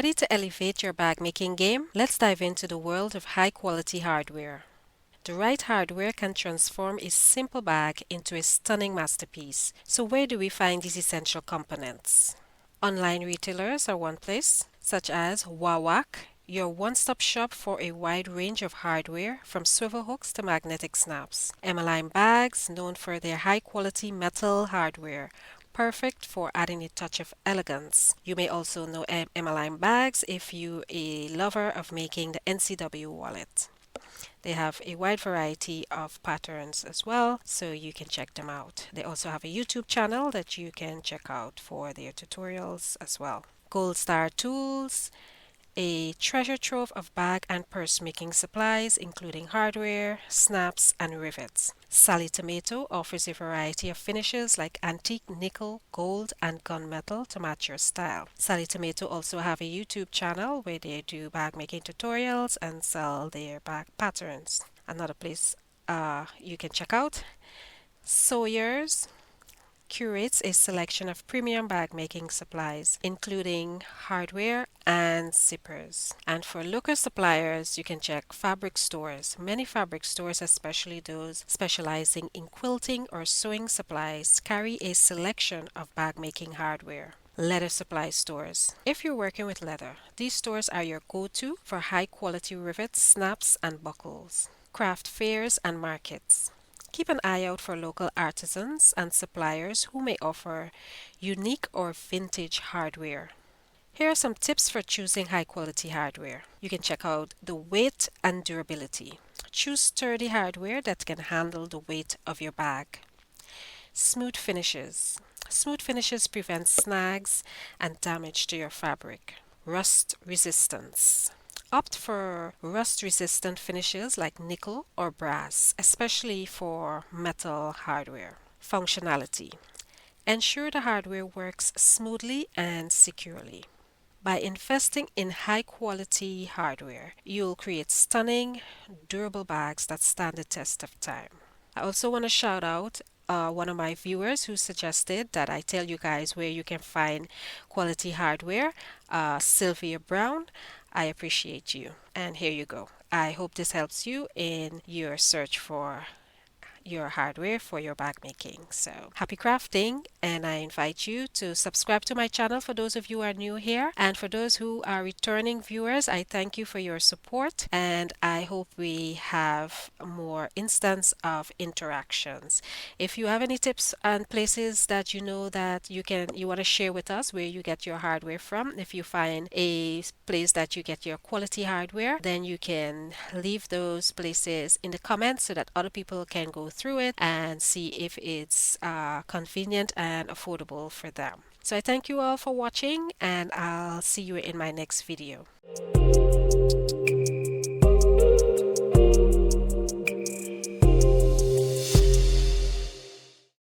Ready to elevate your bag making game? Let's dive into the world of high quality hardware. The right hardware can transform a simple bag into a stunning masterpiece. So, where do we find these essential components? Online retailers are one place, such as Wawak, your one-stop shop for a wide range of hardware from swivel hooks to magnetic snaps. Emmeline bags, known for their high-quality metal hardware, perfect for adding a touch of elegance. You may also know Emmeline bags if you're a lover of making the NCW wallet. They have a wide variety of patterns as well, so you can check them out. They also have a YouTube channel that you can check out for their tutorials as well. Gold Star Tools, a treasure trove of bag and purse making supplies, including hardware, snaps, and rivets. Sally Tomato offers a variety of finishes like antique nickel, gold, and gunmetal to match your style. Sally Tomato also have a YouTube channel where they do bag making tutorials and sell their bag patterns. Another place you can check out, Sawyer's curates a selection of premium bag making supplies, including hardware and zippers. And for local suppliers, you can check fabric stores. Many fabric stores, especially those specializing in quilting or sewing supplies, carry a selection of bag making hardware. Leather supply stores. If you're working with leather, these stores are your go-to for high quality rivets, snaps, and buckles. Craft fairs and markets. Keep an eye out for local artisans and suppliers who may offer unique or vintage hardware. Here are some tips for choosing high quality hardware. You can check out the weight and durability. Choose sturdy hardware that can handle the weight of your bag. Smooth finishes. Smooth finishes prevent snags and damage to your fabric. Rust resistance. Opt for rust-resistant finishes like nickel or brass, especially for metal hardware. Functionality. Ensure the hardware works smoothly and securely. By investing in high-quality hardware, you'll create stunning, durable bags that stand the test of time. I also want to shout out one of my viewers who suggested that I tell you guys where you can find quality hardware, Sylvia Brown. I appreciate you. And here you go. I hope this helps you in your search for your hardware for your bag making. So happy crafting, and I invite you to subscribe to my channel for those of you who are new here, and for those who are returning viewers, I thank you for your support, and I hope we have more instance of interactions. If you have any tips and places that you know that you want to share with us where you get your hardware from, if you find a place that you get your quality hardware, then you can leave those places in the comments so that other people can go through it and see if it's convenient and affordable for them. So I thank you all for watching, and I'll see you in my next video.